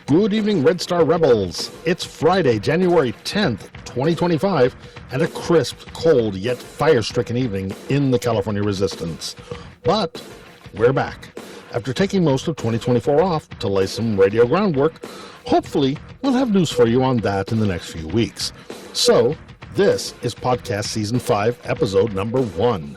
Good evening, Red Star Rebels. It's Friday, January 10th, 2025, and a crisp, cold, yet fire-stricken evening in the California Resistance. But we're back. After taking most of 2024 off to lay some radio groundwork, hopefully we'll have news for you on that in the next few weeks. So, this is podcast season 5, episode number 1.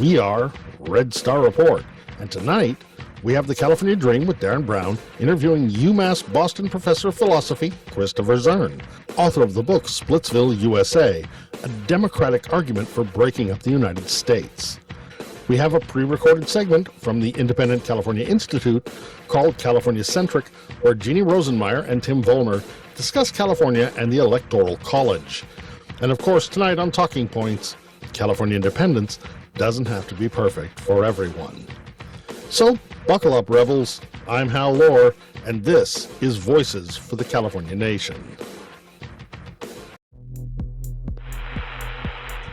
We are Red Star Report, and tonight we have the California Dream with Darren Brown interviewing UMass Boston professor of philosophy, Christo Fascism, author of the book SplitsVille, USA, a democratic argument for breaking up the United States. We have a pre-recorded segment from the Independent California Institute called California Centric, where Jeannie Rosenmeyer and Tim Vollmer discuss California and the Electoral College. And of course, tonight on Talking Points, California independence doesn't have to be perfect for everyone. So, buckle up, rebels. I'm Hal Lohr, and this is Voices for the California Nation.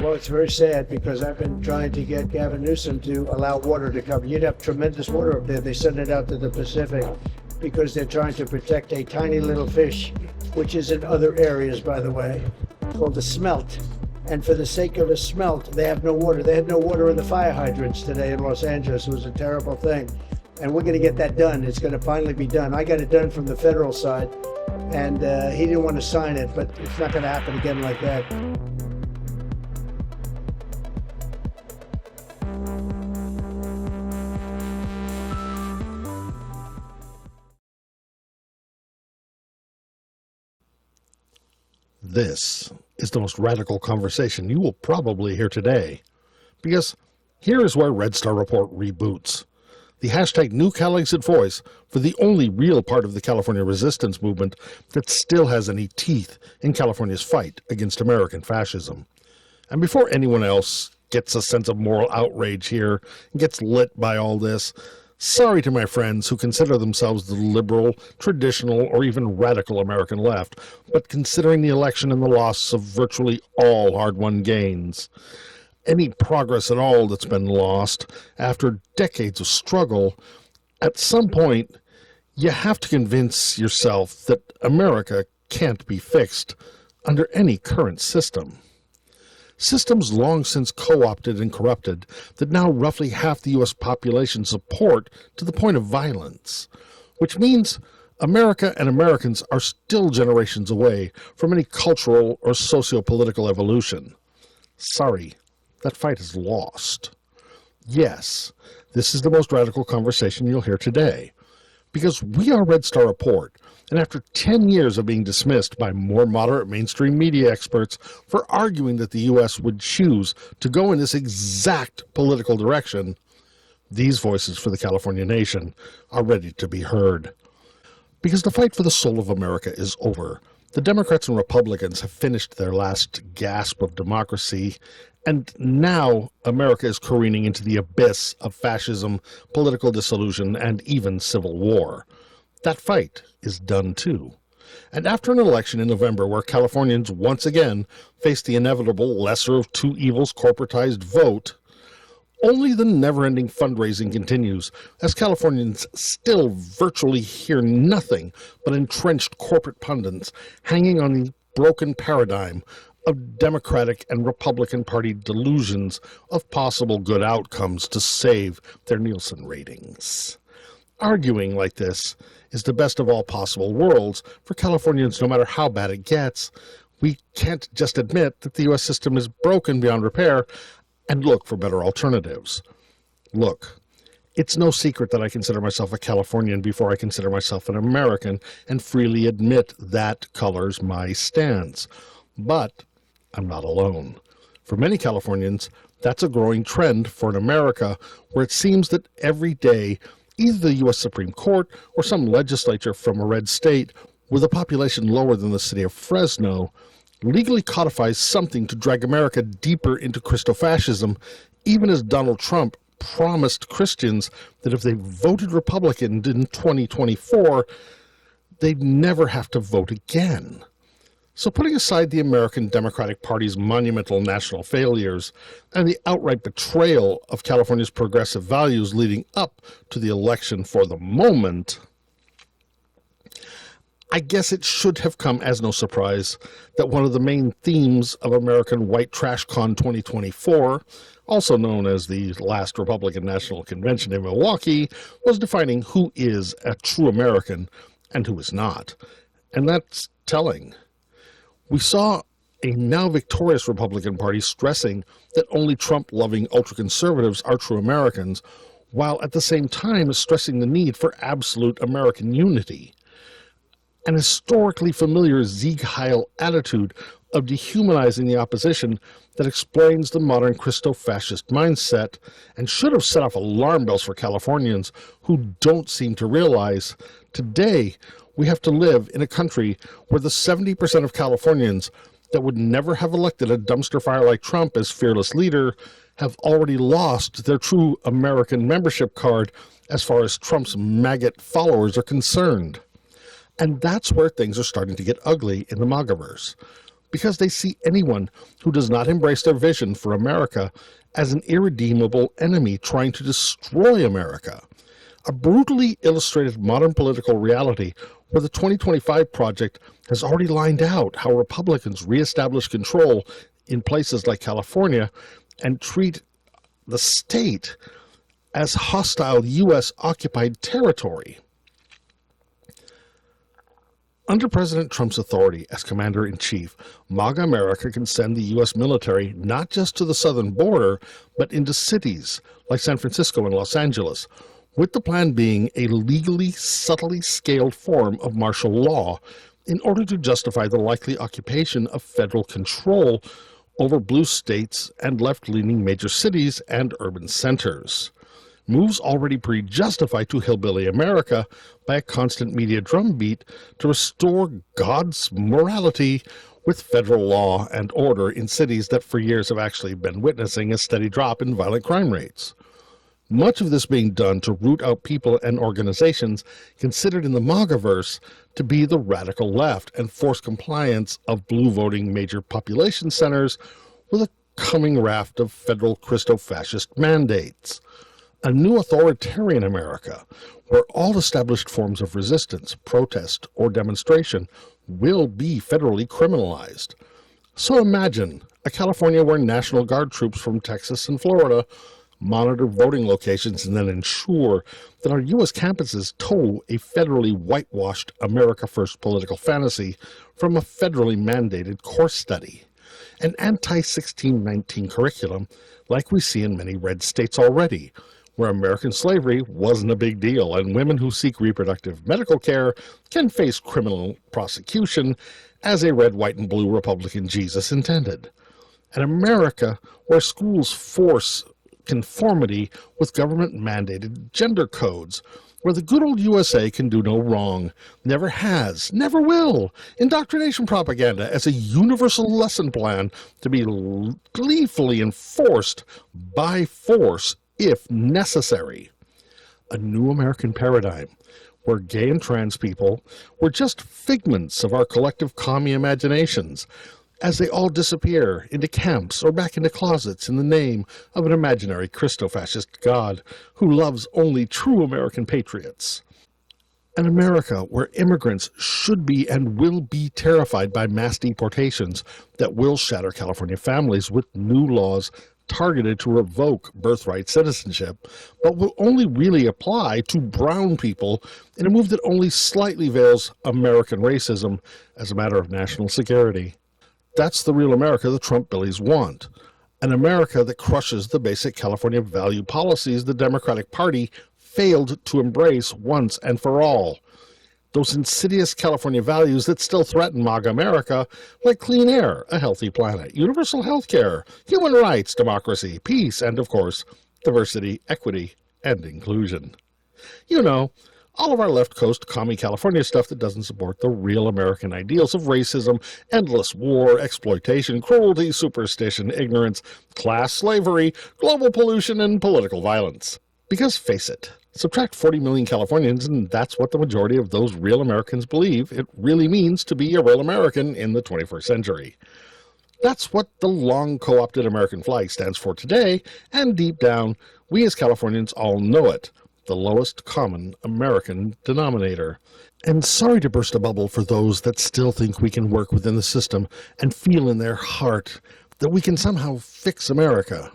Well, it's very sad because I've been trying to get Gavin Newsom to allow water to come. You'd have tremendous water up there. They send it out to the Pacific because they're trying to protect a tiny little fish, which is in other areas, by the way, called the smelt. And for the sake of the smelt, they have no water. They had no water in the fire hydrants today in Los Angeles. It was a terrible thing. And we're going to get that done. It's going to finally be done. I got it done from the federal side, and he didn't want to sign it, but it's not going to happen again like that. This is the most radical conversation you will probably hear today, because here is where Red Star Report reboots. The hashtag new Calexit voice for the only real part of the California resistance movement that still has any teeth in California's fight against American fascism. And before anyone else gets a sense of moral outrage here and gets lit by all this, sorry to my friends who consider themselves the liberal, traditional, or even radical American left, but considering the election and the loss of virtually all hard-won gains, any progress at all that's been lost after decades of struggle, at some point, you have to convince yourself that America can't be fixed under any current system. Systems long since co-opted and corrupted that now roughly half the U.S. population support to the point of violence, which means America and Americans are still generations away from any cultural or socio-political evolution. Sorry, that fight is lost. Yes, this is the most radical conversation you'll hear today, because we are Red Star Report, and after 10 years of being dismissed by more moderate mainstream media experts for arguing that the U.S. would choose to go in this exact political direction, these voices for the California nation are ready to be heard. Because the fight for the soul of America is over. The Democrats and Republicans have finished their last gasp of democracy, and now America is careening into the abyss of fascism, political dissolution, and even civil war. That fight is done too. And after an election in November where Californians once again faced the inevitable lesser of two evils corporatized vote, only the never-ending fundraising continues as Californians still virtually hear nothing but entrenched corporate pundits hanging on the broken paradigm of Democratic and Republican Party delusions of possible good outcomes to save their Nielsen ratings. Arguing like this is the best of all possible worlds for Californians no matter how bad it gets. We can't just admit that the U.S. system is broken beyond repair and look for better alternatives. Look, it's no secret that I consider myself a Californian before I consider myself an American and freely admit that colors my stance. But I'm not alone. For many Californians, that's a growing trend for an America where it seems that every day either the U.S. Supreme Court or some legislature from a red state with a population lower than the city of Fresno legally codifies something to drag America deeper into Christo Fascism, even as Donald Trump promised Christians that if they voted Republican in 2024, they'd never have to vote again. So putting aside the American Democratic Party's monumental national failures and the outright betrayal of California's progressive values leading up to the election for the moment, I guess it should have come as no surprise that one of the main themes of American White Trash Con 2024, also known as the last Republican National Convention in Milwaukee, was defining who is a true American and who is not. And that's telling. We saw a now victorious Republican Party stressing that only Trump-loving ultra-conservatives are true Americans, while at the same time stressing the need for absolute American unity. An historically familiar Sieg Heil attitude of dehumanizing the opposition that explains the modern Christo Fascist mindset and should have set off alarm bells for Californians who don't seem to realize today we have to live in a country where the 70% of Californians that would never have elected a dumpster fire like Trump as fearless leader have already lost their true American membership card as far as Trump's maggot followers are concerned. And that's where things are starting to get ugly in the MAGAverse, because they see anyone who does not embrace their vision for America as an irredeemable enemy trying to destroy America. A brutally illustrated modern political reality where the 2025 Project has already lined out how Republicans reestablish control in places like California and treat the state as hostile U.S.-occupied territory. Under President Trump's authority as Commander-in-Chief, MAGA America can send the U.S. military not just to the southern border, but into cities like San Francisco and Los Angeles, with the plan being a legally, subtly scaled form of martial law in order to justify the likely occupation of federal control over blue states and left-leaning major cities and urban centers. Moves already pre-justified to hillbilly America by a constant media drumbeat to restore God's morality with federal law and order in cities that for years have actually been witnessing a steady drop in violent crime rates. Much of this being done to root out people and organizations considered in the MAGAverse to be the radical left and force compliance of blue voting major population centers with a coming raft of federal Christo-fascist mandates. A new authoritarian America, where all established forms of resistance, protest, or demonstration will be federally criminalized. So imagine a California where National Guard troops from Texas and Florida monitor voting locations and then ensure that our U.S. campuses toe a federally whitewashed America First political fantasy from a federally mandated course study. An anti-1619 curriculum like we see in many red states already, where American slavery wasn't a big deal and women who seek reproductive medical care can face criminal prosecution as a red, white, and blue Republican Jesus intended. An America where schools force conformity with government-mandated gender codes, where the good old USA can do no wrong, never has, never will, indoctrination propaganda as a universal lesson plan to be gleefully enforced by force if necessary. A new American paradigm where gay and trans people were just figments of our collective commie imaginations as they all disappear into camps or back into closets in the name of an imaginary Christo-fascist God who loves only true American patriots. An America where immigrants should be and will be terrified by mass deportations that will shatter California families with new laws targeted to revoke birthright citizenship, but will only really apply to brown people in a move that only slightly veils American racism as a matter of national security. That's the real America the Trump billies want. An America that crushes the basic California value policies the Democratic Party failed to embrace once and for all. Those insidious California values that still threaten MAGA America, like clean air, a healthy planet, universal health care, human rights, democracy, peace, and, of course, diversity, equity, and inclusion. You know, all of our left coast commie California stuff that doesn't support the real American ideals of racism, endless war, exploitation, cruelty, superstition, ignorance, class slavery, global pollution, and political violence. Because face it, subtract 40 million Californians and that's what the majority of those real Americans believe it really means to be a real American in the 21st century. That's what the long co-opted American flag stands for today, and deep down, we as Californians all know it. the lowest common American denominator. And sorry to burst a bubble for those that still think we can work within the system and feel in their heart that we can somehow fix America.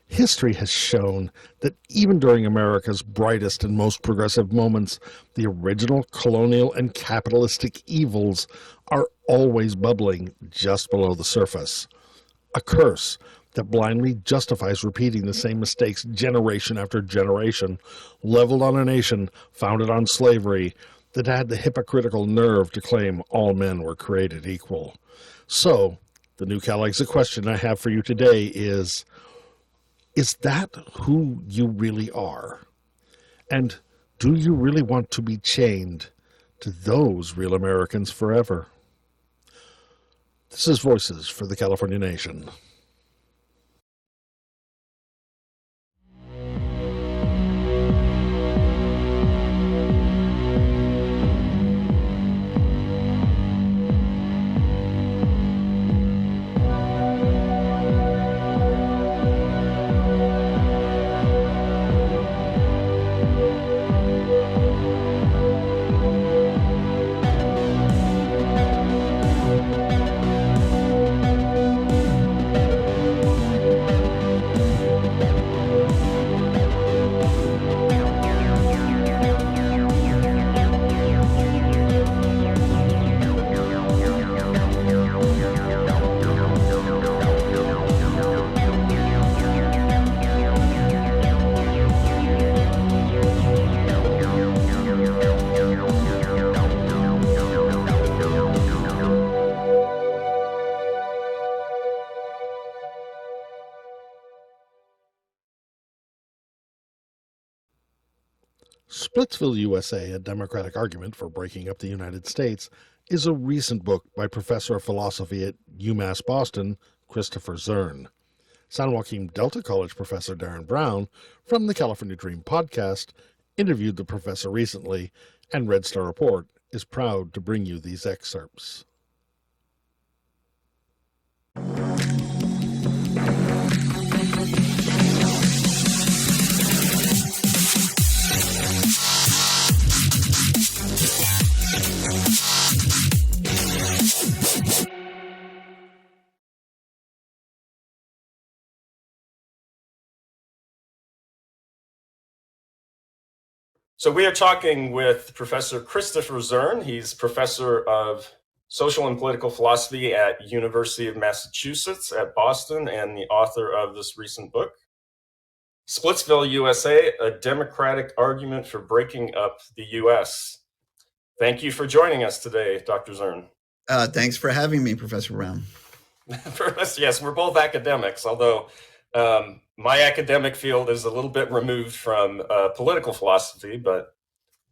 History has shown that even during America's brightest and most progressive moments, the original colonial and capitalistic evils are always bubbling just below the surface. A curse that blindly justifies repeating the same mistakes generation after generation, leveled on a nation founded on slavery that had the hypocritical nerve to claim all men were created equal. So, the new Calexit question I have for you today is that who you really are? And do you really want to be chained to those real Americans forever? This is Voices for the California Nation. SplitsVille, USA, A Democratic Argument for Breaking Up the United States, is a recent book by Professor of Philosophy at UMass Boston, Christopher Zern. San Joaquin Delta College professor Darren Brown from the California Dream podcast interviewed the professor recently, and Red Star Report is proud to bring you these excerpts. So we are talking with Professor Christopher Zern. He's professor of social and political philosophy at University of Massachusetts at Boston and the author of this recent book, SplitsVille, USA, A Democratic Argument for Breaking Up the U.S. Thank you for joining us today, Dr. Zern. Thanks for having me, Professor Brown. Yes, we're both academics, although my academic field is a little bit removed from political philosophy, but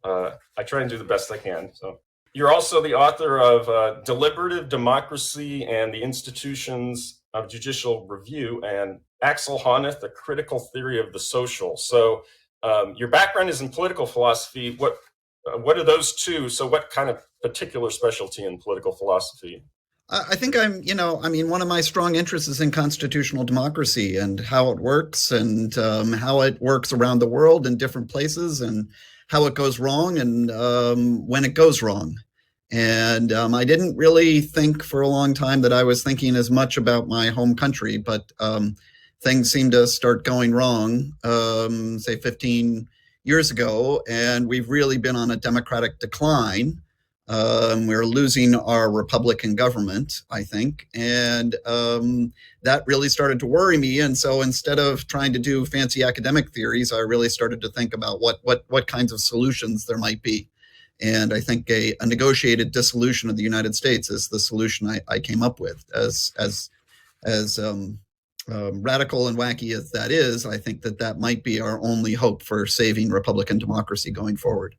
I try and do the best I can. So you're also the author of Deliberative Democracy and the Institutions of Judicial Review and Axel Honneth, A Critical Theory of the Social. So your background is in political philosophy. What are those two? So what kind of particular specialty in political philosophy? I think one of my strong interests is in constitutional democracy and how it works and how it works around the world in different places and how it goes wrong and when it goes wrong. And I didn't really think for a long time that I was thinking as much about my home country, but things seemed to start going wrong, say 15 years ago, and we've really been on a democratic decline. We're losing our Republican government, I think, and that really started to worry me. And so instead of trying to do fancy academic theories, I really started to think about what kinds of solutions there might be. And I think a negotiated dissolution of the United States is the solution I came up with. As radical and wacky as that is, I think that might be our only hope for saving Republican democracy going forward.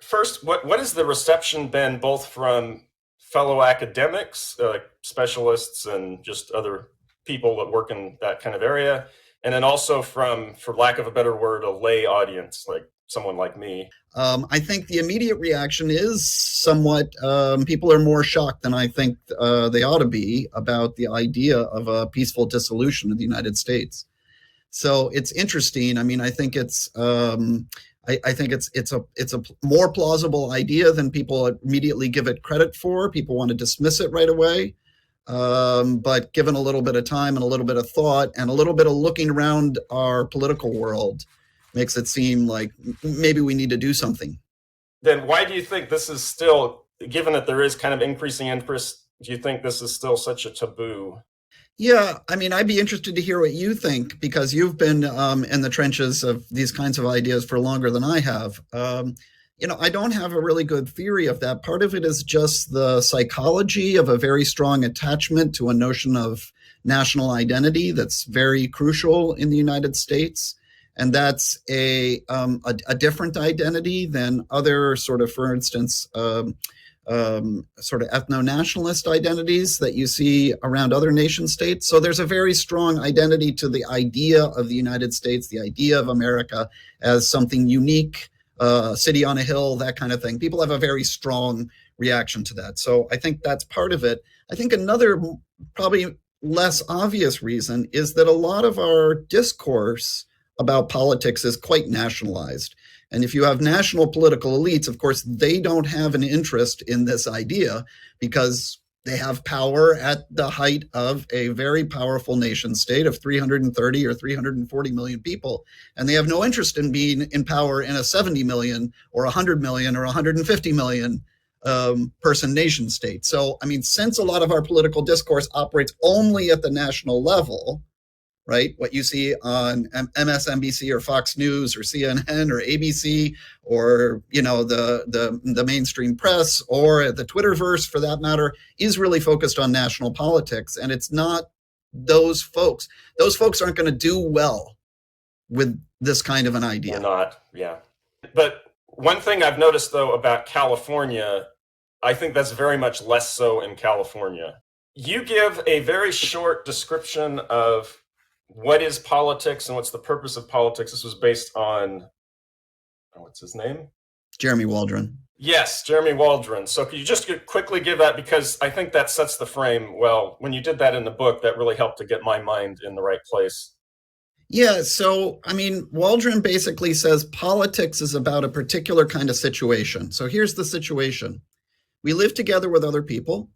First, what has the reception been both from fellow academics, specialists, and just other people that work in that kind of area, and then also from, for lack of a better word, a lay audience, like someone like me? I think the immediate reaction is somewhat, people are more shocked than I think they ought to be about the idea of a peaceful dissolution of the United States. So it's interesting. I mean, I think I think it's a more plausible idea than people immediately give it credit for. People want to dismiss it right away. But given a little bit of time and a little bit of thought and a little bit of looking around our political world, makes it seem like maybe we need to do something. Then why do you think this is still, given that there is kind of increasing interest, do you think this is still such a taboo? Yeah, I mean, I'd be interested to hear what you think, because you've been in the trenches of these kinds of ideas for longer than I have. I don't have a really good theory of that. Part of it is just the psychology of a very strong attachment to a notion of national identity that's very crucial in the United States. And that's a different identity than other sort of, for instance, sort of ethno-nationalist identities that you see around other nation states. So there's a very strong identity to the idea of the United States, the idea of America as something unique, city on a hill, that kind of thing. People have a very strong reaction to that. So I think that's part of it. I think another probably less obvious reason is that a lot of our discourse about politics is quite nationalized. And if you have national political elites, of course, they don't have an interest in this idea because they have power at the height of a very powerful nation state of 330 or 340 million people. And they have no interest in being in power in a 70 million or 100 million or 150 million person nation state. So, I mean, since a lot of our political discourse operates only at the national level, right? What you see on MSNBC or Fox News or CNN or ABC or, the mainstream press or the Twitterverse for that matter is really focused on national politics. And it's not those folks. Those folks aren't going to do well with this kind of an idea. Or not, yeah. But one thing I've noticed, though, about California, I think that's very much less so in California. You give a very short description of what is politics and what's the purpose of politics. This was based on, what's his name? Jeremy Waldron. Yes, Jeremy Waldron. So could you just quickly give that, because I think that sets the frame well. When you did that in the book, that really helped to get my mind in the right place. Yeah, so, I mean, Waldron basically says politics is about a particular kind of situation. So here's the situation. We live together with other people.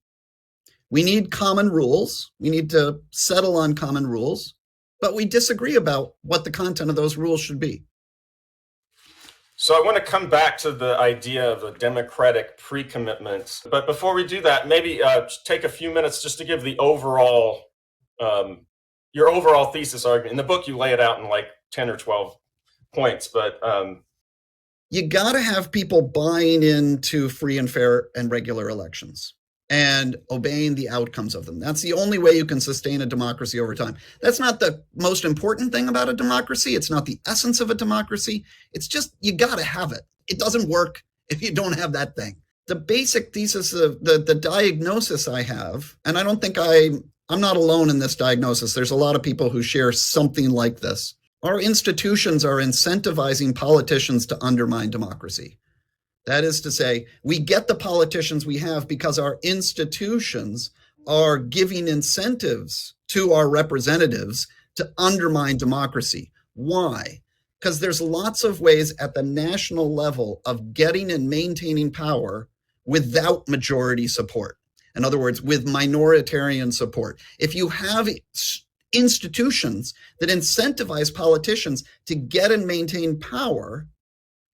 We need common rules. We need to settle on common rules. But we disagree about what the content of those rules should be. So I want to come back to the idea of a democratic pre-commitment. But before we do that, maybe take a few minutes just to give the overall, your overall thesis argument. In the book, you lay it out in like 10 or 12 points, but you got to have people buying into free and fair and regular elections and obeying the outcomes of them. That's the only way you can sustain a democracy over time. That's not the most important thing about a democracy. It's not the essence of a democracy. It's just, you got to have it. It doesn't work if you don't have that thing. The basic thesis of the diagnosis I have, and I don't think I'm not alone in this diagnosis. There's a lot of people who share something like this. Our institutions are incentivizing politicians to undermine democracy. That is to say, we get the politicians we have because our institutions are giving incentives to our representatives to undermine democracy. Why? Because there's lots of ways at the national level of getting and maintaining power without majority support. In other words, with minoritarian support. If you have institutions that incentivize politicians to get and maintain power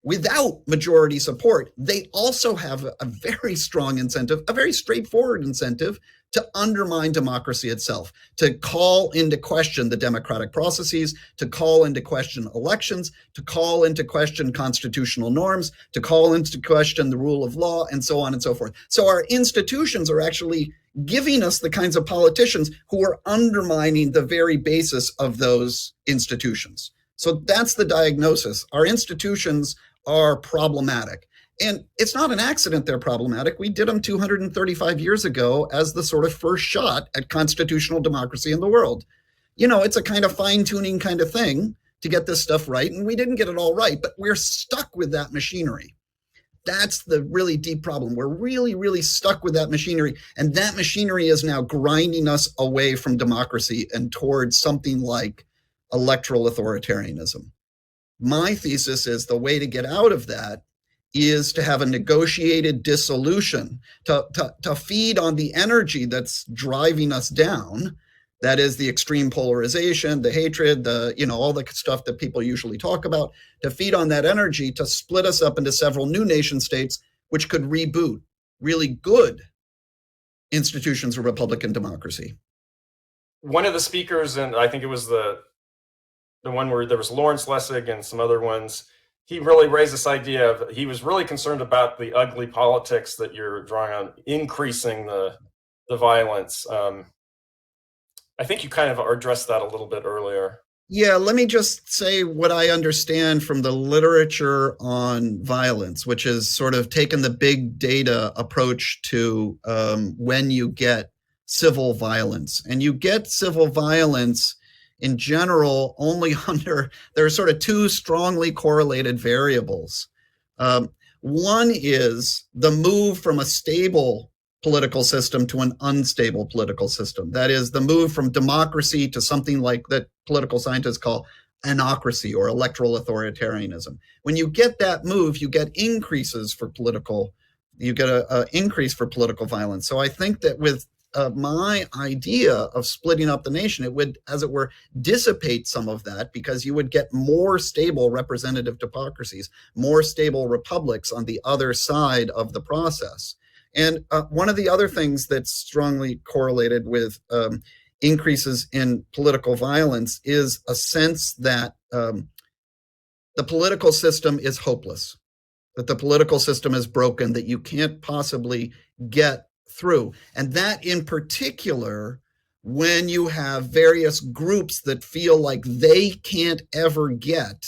without majority support, they also have a very strong incentive, a very straightforward incentive to undermine democracy itself, to call into question the democratic processes, to call into question elections, to call into question constitutional norms, to call into question the rule of law, and so on and so forth. So our institutions are actually giving us the kinds of politicians who are undermining the very basis of those institutions. So that's the diagnosis. Our institutions are problematic. And it's not an accident they're problematic. We did them 235 years ago as the sort of first shot at constitutional democracy in the world. It's a kind of fine-tuning kind of thing to get this stuff right. And we didn't get it all right, but we're stuck with that machinery. That's the really deep problem. We're really, really stuck with that machinery. And that machinery is now grinding us away from democracy and towards something like electoral authoritarianism. My thesis is the way to get out of that is to have a negotiated dissolution, to feed on the energy that's driving us down. That is the extreme polarization, the hatred, all the stuff that people usually talk about, to feed on that energy, to split us up into several new nation states, which could reboot really good institutions of Republican democracy. One of the speakers, and I think it was the one where there was Lawrence Lessig and some other ones, he really raised this idea of, he was really concerned about the ugly politics that you're drawing on, increasing the violence. I think you kind of addressed that a little bit earlier. Yeah, let me just say what I understand from the literature on violence, which is sort of taken the big data approach to when you get civil violence. And you get civil violence in general only there are sort of two strongly correlated variables. One is the move from a stable political system to an unstable political system. That is the move from democracy to something like that political scientists call anocracy or electoral authoritarianism. When you get that move, you get increases for an increase for political violence. So I think that with my idea of splitting up the nation, it would, as it were, dissipate some of that, because you would get more stable representative democracies, more stable republics on the other side of the process. And one of the other things that's strongly correlated with increases in political violence is a sense that the political system is hopeless, that the political system is broken, that you can't possibly get through. And that in particular, when you have various groups that feel like they can't ever get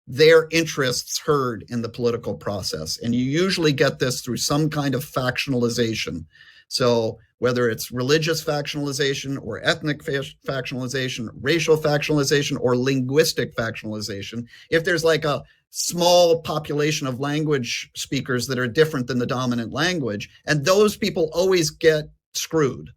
their interests heard in the political process. And you usually get this through some kind of factionalization. So whether it's religious factionalization or ethnic factionalization, racial factionalization, or linguistic factionalization, if there's like a small population of language speakers that are different than the dominant language, and those people always get screwed,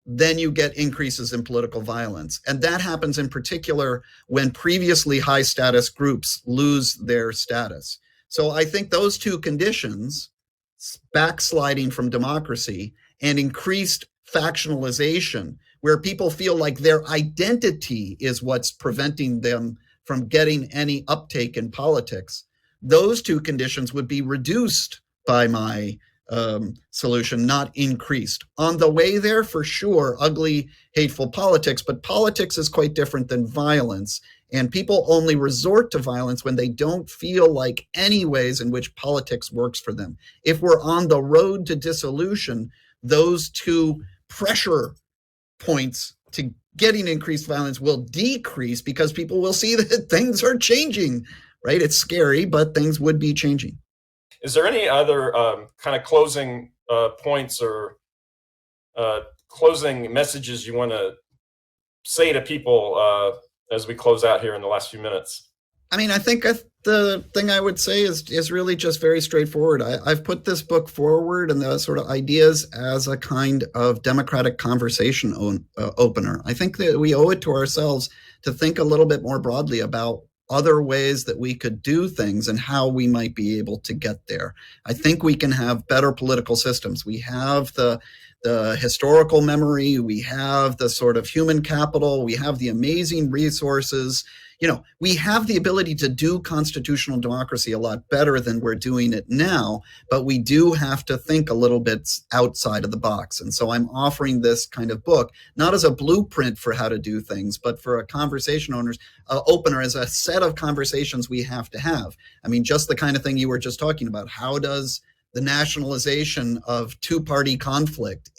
then you get increases in political violence. And that happens in particular when previously high status groups lose their status. So I think those two conditions, backsliding from democracy and increased factionalization, where people feel like their identity is what's preventing them from getting any uptake in politics, those two conditions would be reduced by my solution, not increased. On the way there, for sure, ugly, hateful politics, but politics is quite different than violence. And people only resort to violence when they don't feel like any ways in which politics works for them. If we're on the road to dissolution, those two pressure points to getting increased violence will decrease, because people will see that things are changing, right? It's scary, but things would be changing. Is there any other kind of closing points or closing messages you want to say to people as we close out here in the last few minutes? I mean, I think the thing I would say is really just very straightforward. I've put this book forward and the sort of ideas as a kind of democratic conversation opener. I think that we owe it to ourselves to think a little bit more broadly about other ways that we could do things and how we might be able to get there. I think we can have better political systems. We have the historical memory, we have the sort of human capital, we have the amazing resources. You know, we have the ability to do constitutional democracy a lot better than we're doing it now, but we do have to think a little bit outside of the box. And so I'm offering this kind of book, not as a blueprint for how to do things, but for a conversation opener, as a set of conversations we have to have. I mean, just the kind of thing you were just talking about. How does the nationalization of two-party conflict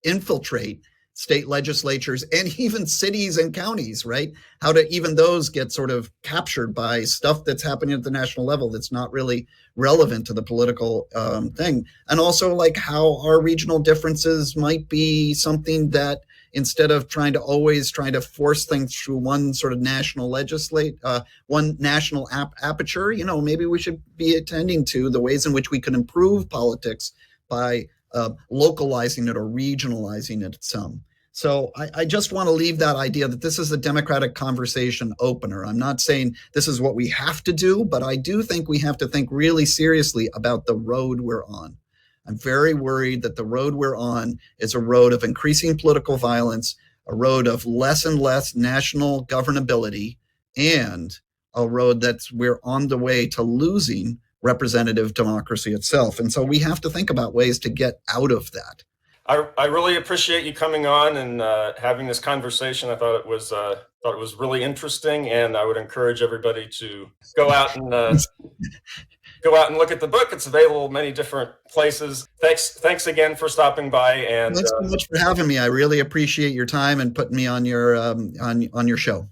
infiltrate state legislatures and even cities and counties, right? How do even those get sort of captured by stuff that's happening at the national level that's not really relevant to the political thing? And also like how our regional differences might be something that, instead of trying to force things through one sort of national one national aperture, you know, maybe we should be attending to the ways in which we can improve politics by localizing it or regionalizing it some. So I just want to leave that idea that this is a democratic conversation opener. I'm not saying this is what we have to do, but I do think we have to think really seriously about the road we're on. I'm very worried that the road we're on is a road of increasing political violence, a road of less and less national governability, and a road that's we're on the way to losing representative democracy itself. And so we have to think about ways to get out of that. I really appreciate you coming on and having this conversation. I thought it was really interesting, and I would encourage everybody to go out and look at the book. It's available in many different places. Thanks again for stopping by. And thanks so much for having me. I really appreciate your time and putting me on your on your show.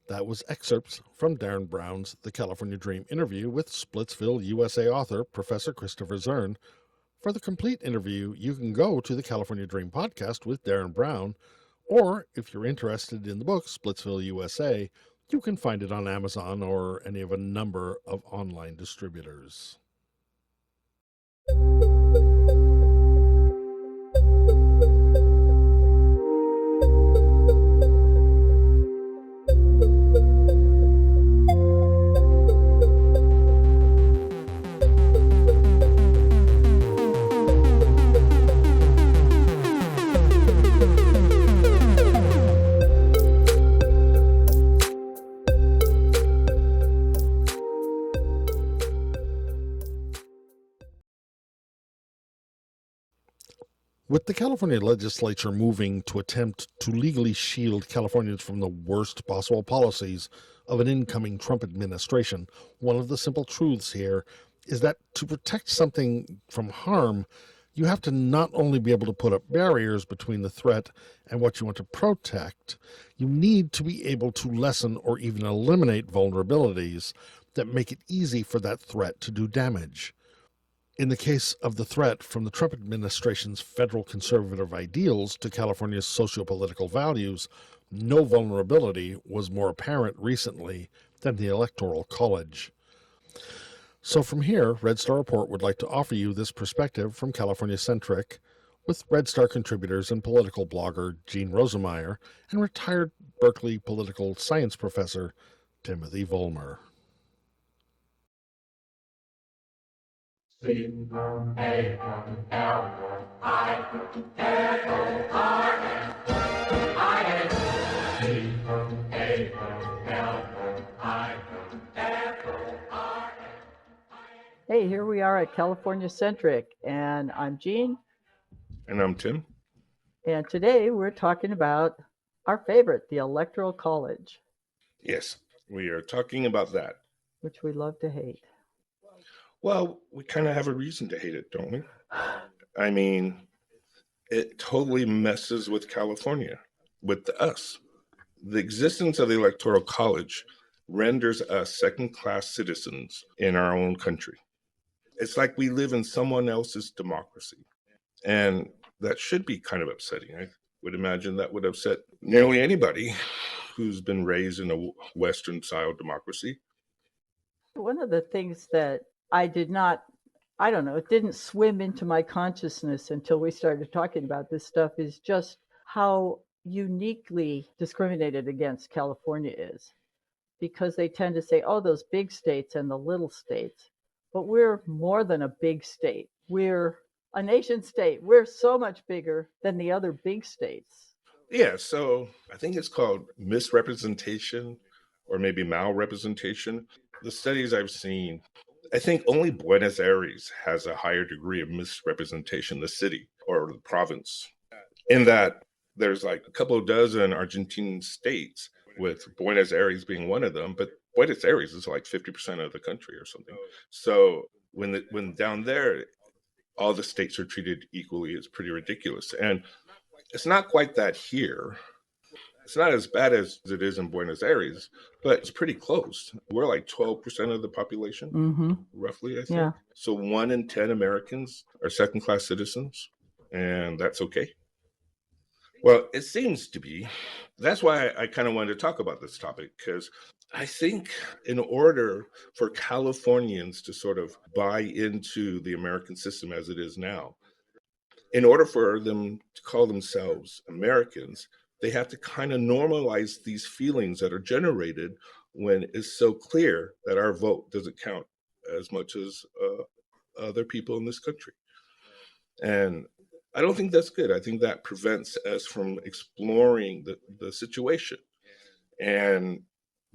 That was excerpts from Darren Brown's The California Dream interview with SplitsVille, USA author Professor Christopher Zern. For the complete interview, you can go to the California Dream podcast with Darren Brown, or if you're interested in the book, SplitsVille, USA, you can find it on Amazon or any of a number of online distributors. With the California legislature moving to attempt to legally shield Californians from the worst possible policies of an incoming Trump administration, one of the simple truths here is that to protect something from harm, you have to not only be able to put up barriers between the threat and what you want to protect, you need to be able to lessen or even eliminate vulnerabilities that make it easy for that threat to do damage. In the case of the threat from the Trump administration's federal conservative ideals to California's sociopolitical values, no vulnerability was more apparent recently than the Electoral College. So from here, Red Star Report would like to offer you this perspective from California-centric with Red Star contributors and political blogger Gene Rosemeyer and retired Berkeley political science professor Timothy Vollmer. Hey, here we are at California Centric, and I'm Jean. And I'm Tim. And today we're talking about our favorite, the Electoral College. Yes, we are talking about that. Which we love to hate. Well, we kind of have a reason to hate it, don't we? I mean, it totally messes with California, with us. The existence of the Electoral College renders us second-class citizens in our own country. It's like we live in someone else's democracy. And that should be kind of upsetting. I would imagine that would upset nearly anybody who's been raised in a Western-style democracy. One of the things that it didn't swim into my consciousness until we started talking about this stuff is just how uniquely discriminated against California is. Because they tend to say, oh, those big states and the little states. But we're more than a big state. We're a nation state. We're so much bigger than the other big states. Yeah, so I think it's called misrepresentation or maybe malrepresentation. The studies I've seen, I think only Buenos Aires has a higher degree of misrepresentation, the city or the province, in that there's like a couple of dozen Argentine states, with Buenos Aires being one of them, but Buenos Aires is like 50% of the country or something. So when down there, all the states are treated equally, it's pretty ridiculous. And it's not quite that here. It's not as bad as it is in Buenos Aires, but it's pretty close. We're like 12% of the population, roughly, I think. Yeah. So 1 in 10 Americans are second-class citizens, and that's okay. Well, it seems to be. That's why I kind of wanted to talk about this topic, because I think in order for Californians to sort of buy into the American system as it is now, in order for them to call themselves Americans, they have to kind of normalize these feelings that are generated when it's so clear that our vote doesn't count as much as other people in this country. And I don't think that's good. I think that prevents us from exploring the situation. And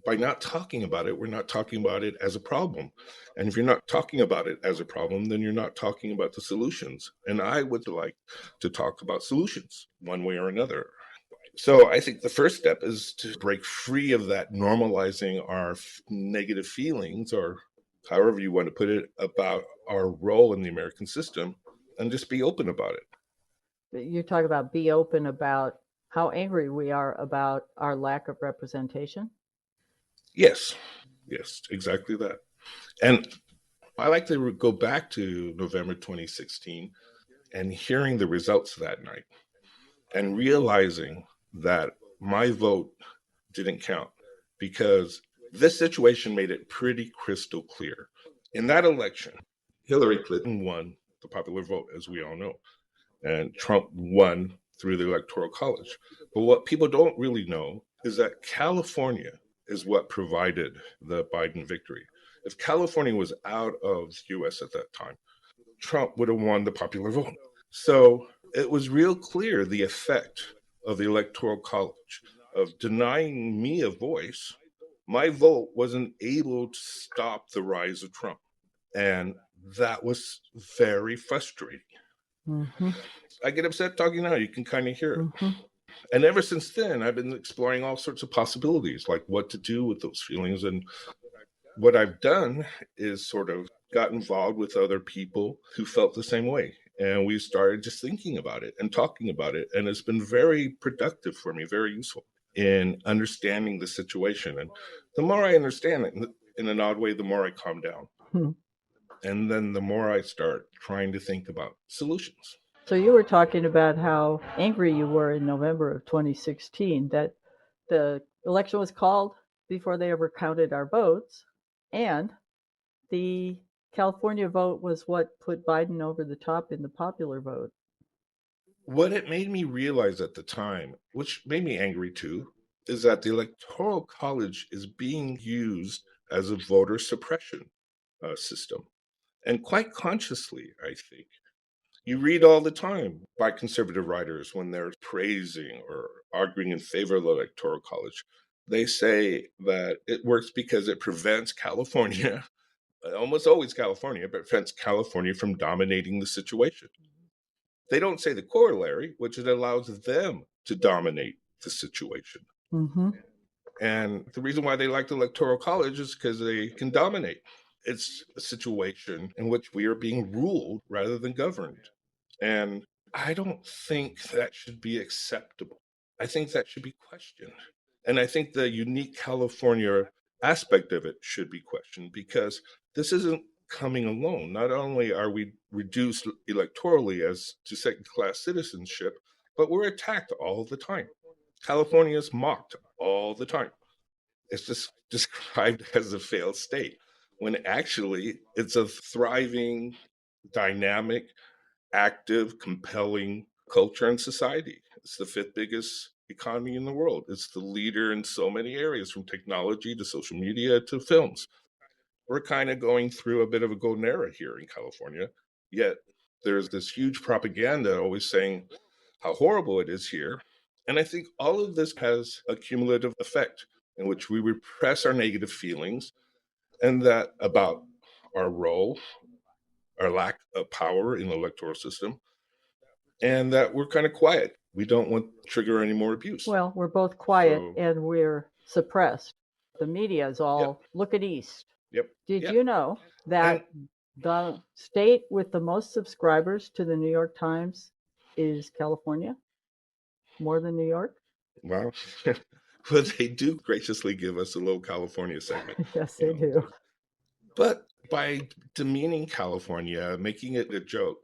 by not talking about it, we're not talking about it as a problem. And if you're not talking about it as a problem, then you're not talking about the solutions. And I would like to talk about solutions one way or another. So I think the first step is to break free of that normalizing our negative feelings, or however you want to put it, about our role in the American system, and just be open about it. You talk about be open about how angry we are about our lack of representation. Yes, exactly that. And I like to go back to November 2016 and hearing the results that night and realizing that my vote didn't count, because this situation made it pretty crystal clear. In that election, Hillary Clinton won the popular vote, as we all know, and Trump won through the Electoral College. But what people don't really know is that California is what provided the Biden victory. If California was out of the US at that time, Trump would have won the popular vote. So it was real clear the effect of the Electoral College of denying me a voice. My vote wasn't able to stop the rise of Trump. And that was very frustrating. Mm-hmm. I get upset talking now. You can kind of hear it. Mm-hmm. And ever since then, I've been exploring all sorts of possibilities, like what to do with those feelings. And what I've done is sort of got involved with other people who felt the same way. And we started just thinking about it and talking about it. And it's been very productive for me, very useful in understanding the situation. And the more I understand it in an odd way, the more I calm down. Hmm. And then the more I start trying to think about solutions. So you were talking about how angry you were in November of 2016 that the election was called before they ever counted our votes, and the California vote was what put Biden over the top in the popular vote. What it made me realize at the time, which made me angry too, is that the Electoral College is being used as a voter suppression system. And quite consciously, I think. You read all the time by conservative writers when they're praising or arguing in favor of the Electoral College. They say that it works because it prevents California, almost always California, but prevents California from dominating the situation. They don't say the corollary, which it allows them to dominate the situation. Mm-hmm. And the reason why they like the Electoral College is because they can dominate. It's a situation in which we are being ruled rather than governed. And I don't think that should be acceptable. I think that should be questioned. And I think the unique California aspect of it should be questioned, because this isn't coming alone. Not only are we reduced electorally as to second-class citizenship, but we're attacked all the time. California is mocked all the time. It's just described as a failed state, when actually it's a thriving, dynamic, active, compelling culture and society. It's the fifth biggest economy in the world. It's the leader in so many areas, from technology to social media to films. We're kind of going through a bit of a golden era here in California, yet there's this huge propaganda always saying how horrible it is here. And I think all of this has a cumulative effect in which we repress our negative feelings, and that about our role, our lack of power in the electoral system, and that we're kind of quiet. We don't want to trigger any more abuse. Well, we're both quiet So- and we're suppressed. The media is all look at East. Yep. Did Yep. you know that the state with the most subscribers to the New York Times is California? More than New York? Well, but they do graciously give us a little California segment. Yes, they do. But by demeaning California, making it a joke,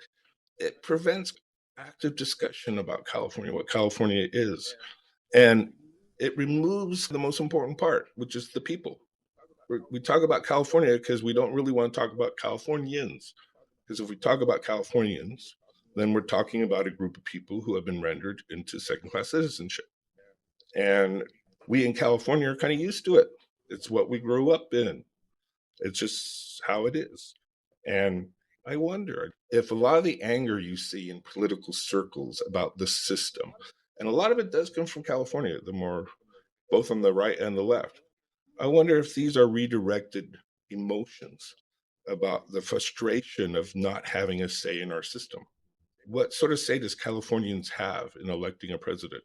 it prevents active discussion about California, what California is. And it removes the most important part, which is the people. We talk about California because we don't really want to talk about Californians. Because if we talk about Californians, then we're talking about a group of people who have been rendered into second-class citizenship. And we in California are kind of used to it. It's what we grew up in. It's just how it is. And I wonder if a lot of the anger you see in political circles about the system, and a lot of it does come from California, both on the right and the left. I wonder if these are redirected emotions about the frustration of not having a say in our system. What sort of say does Californians have in electing a president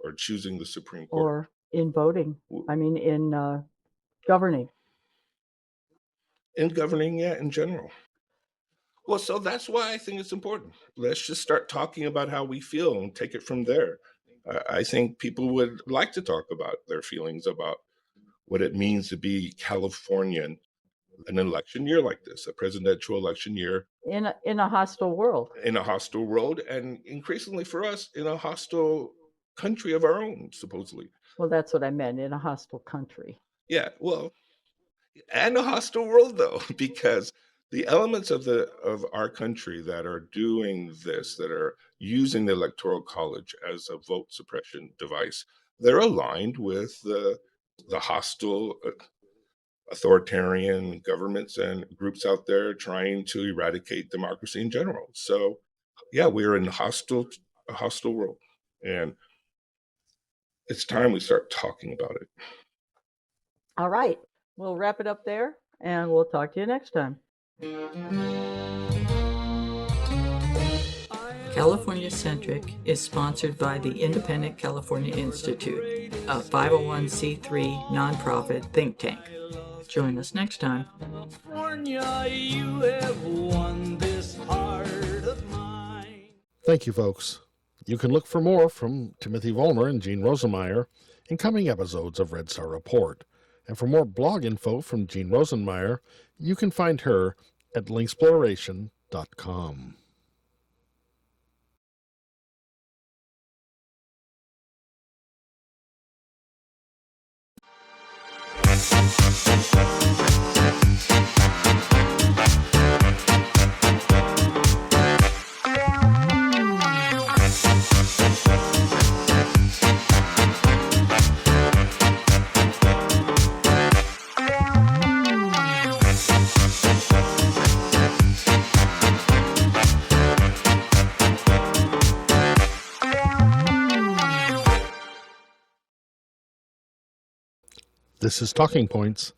or choosing the Supreme Court? Or in voting. I mean, in governing. In governing, yeah, in general. Well, so that's why I think it's important. Let's just start talking about how we feel and take it from there. I think people would like to talk about their feelings about what it means to be Californian an election year like this, a presidential election year. In a hostile world. In a hostile world, and increasingly for us, in a hostile country of our own, supposedly. Well, that's what I meant, in a hostile country. Yeah, well, and a hostile world, though, because the elements of our country that are doing this, that are using the Electoral College as a vote suppression device, they're aligned with the hostile authoritarian governments and groups out there trying to eradicate democracy in general. So, yeah, we're in a hostile world, and it's time we start talking about it. All right, we'll wrap it up there, and we'll talk to you next time. California Centric is sponsored by the Independent California Institute, a 501c3 nonprofit think tank. Join us next time. California, you have won this heart of mine. Thank you, folks. You can look for more from Timothy Vollmer and Gene Rosenmeyer in coming episodes of Red Star Report. And for more blog info from Gene Rosenmeyer, you can find her at linksploration.com. This is Talking Points,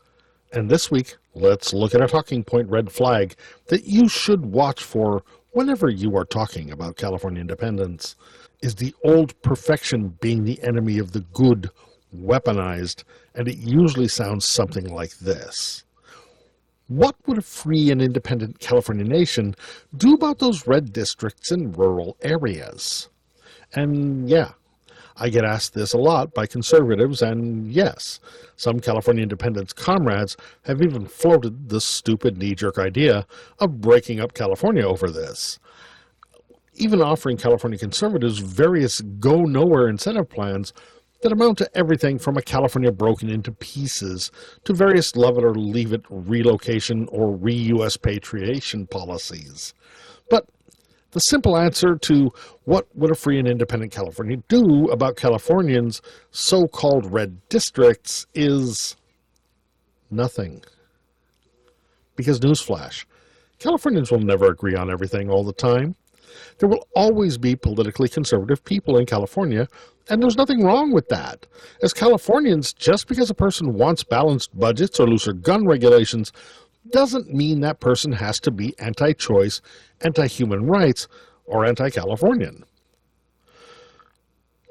and this week, let's look at a talking point red flag that you should watch for whenever you are talking about California independence. Is the old perfection being the enemy of the good weaponized? And it usually sounds something like this. What would a free and independent California nation do about those red districts in rural areas? And yeah, I get asked this a lot by conservatives, and yes, some California independence comrades have even floated the stupid knee-jerk idea of breaking up California over this, even offering California conservatives various go-nowhere incentive plans that amount to everything from a California broken into pieces to various love it or leave it relocation or re-U.S. patriation policies. But the simple answer to what would a free and independent California do about Californians' so-called red districts is nothing. Because newsflash, Californians will never agree on everything all the time. There will always be politically conservative people in California, and there's nothing wrong with that. As Californians, just because a person wants balanced budgets or looser gun regulations doesn't mean that person has to be anti-choice, anti-human rights, or anti-Californian.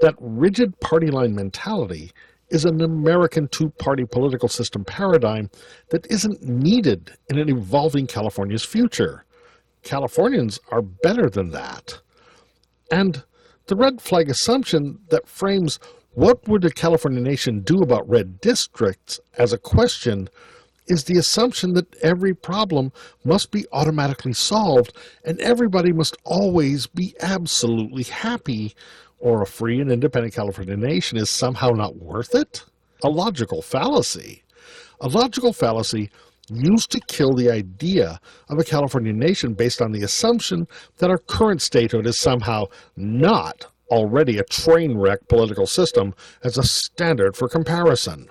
That rigid party line mentality is an American two-party political system paradigm that isn't needed in an evolving California's future. Californians are better than that. And the red flag assumption that frames what would a California nation do about red districts as a question is the assumption that every problem must be automatically solved and everybody must always be absolutely happy, or a free and independent California nation is somehow not worth it? A logical fallacy. A logical fallacy used to kill the idea of a California nation based on the assumption that our current statehood is somehow not already a train wreck political system as a standard for comparison.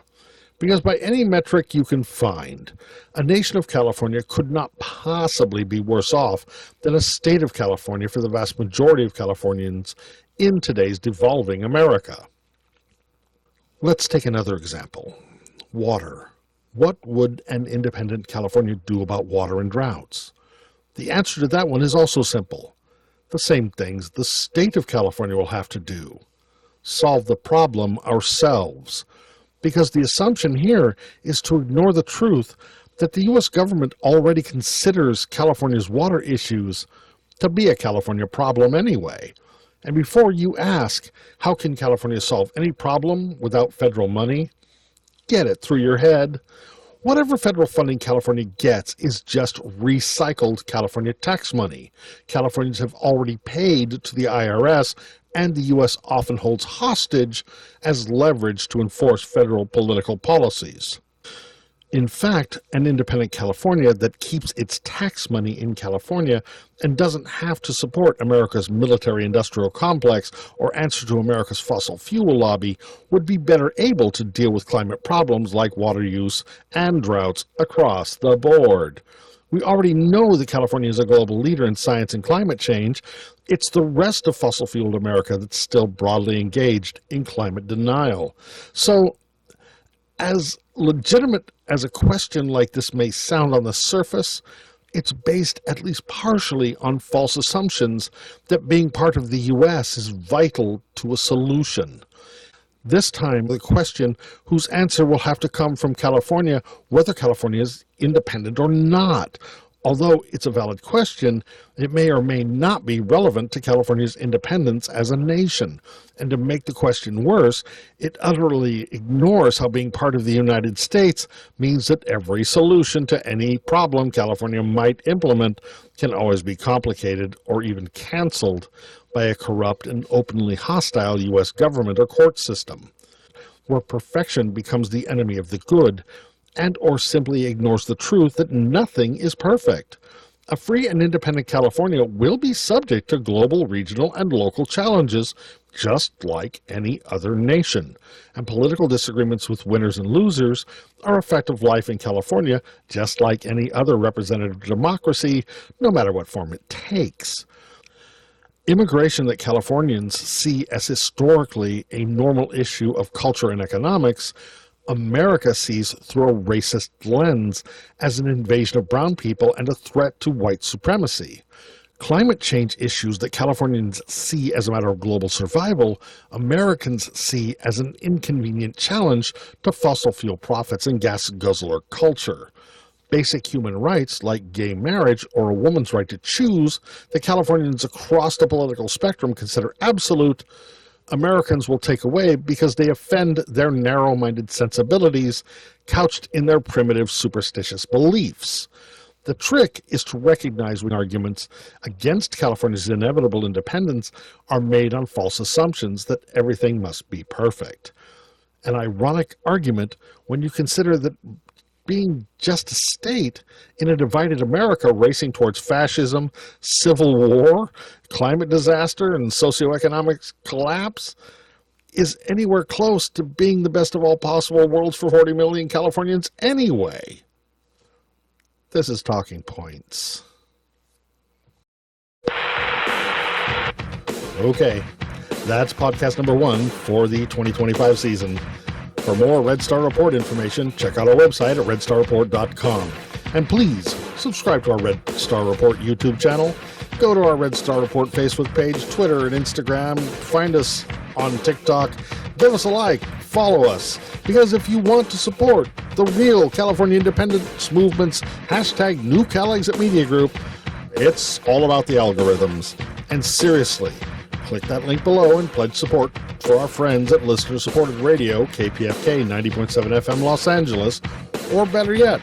Because by any metric you can find, a nation of California could not possibly be worse off than a state of California for the vast majority of Californians in today's devolving America. Let's take another example. Water. What would an independent California do about water and droughts? The answer to that one is also simple. The same things the state of California will have to do. Solve the problem ourselves. Because the assumption here is to ignore the truth that the U.S. government already considers California's water issues to be a California problem anyway. And before you ask, how can California solve any problem without federal money? Get it through your head. Whatever federal funding California gets is just recycled California tax money. Californians have already paid to the IRS, and the U.S. often holds hostage as leverage to enforce federal political policies. In fact, an independent California that keeps its tax money in California and doesn't have to support America's military-industrial complex or answer to America's fossil fuel lobby would be better able to deal with climate problems like water use and droughts across the board. We already know that California is a global leader in science and climate change. It's the rest of fossil-fueled America that's still broadly engaged in climate denial. So, as legitimate as a question like this may sound on the surface, it's based at least partially on false assumptions that being part of the U.S. is vital to a solution. This time, the question whose answer will have to come from California, whether California is independent or not. Although it's a valid question, it may or may not be relevant to California's independence as a nation. And to make the question worse, it utterly ignores how being part of the United States means that every solution to any problem California might implement can always be complicated or even canceled by a corrupt and openly hostile U.S. government or court system, where perfection becomes the enemy of the good, and or simply ignores the truth that nothing is perfect. A free and independent California will be subject to global, regional, and local challenges, just like any other nation. And political disagreements with winners and losers are a fact of life in California, just like any other representative democracy, no matter what form it takes. Immigration that Californians see as historically a normal issue of culture and economics, America sees through a racist lens as an invasion of brown people and a threat to white supremacy. Climate change issues that Californians see as a matter of global survival, Americans see as an inconvenient challenge to fossil fuel profits and gas guzzler culture. Basic human rights like gay marriage or a woman's right to choose that Californians across the political spectrum consider absolute, Americans will take away because they offend their narrow-minded sensibilities couched in their primitive superstitious beliefs. The trick is to recognize when arguments against California's inevitable independence are made on false assumptions that everything must be perfect. An ironic argument when you consider that being just a state in a divided America racing towards fascism, civil war, climate disaster, and socioeconomic collapse is anywhere close to being the best of all possible worlds for 40 million Californians anyway. This is Talking Points. Okay, that's podcast number 1 for the 2025 season. For more Red Star Report information, check out our website at redstarreport.com. And please subscribe to our Red Star Report YouTube channel. Go to our Red Star Report Facebook page, Twitter, and Instagram. Find us on TikTok. Give us a like. Follow us. Because if you want to support the real California independence movement's hashtag New Calexit Media Group, it's all about the algorithms. And seriously, click that link below and pledge support for our friends at listener-supported radio, KPFK 90.7 FM Los Angeles, or better yet,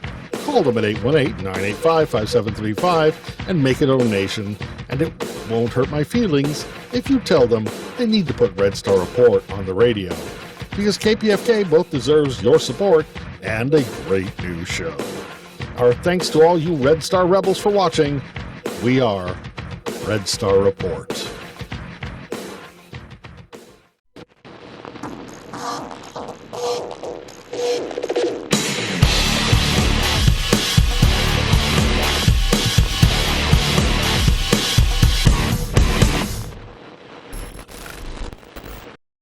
call them at 818-985-5735 and make a donation. And it won't hurt my feelings if you tell them they need to put Red Star Report on the radio. Because KPFK both deserves your support and a great new show. Our thanks to all you Red Star rebels for watching. We are Red Star Report.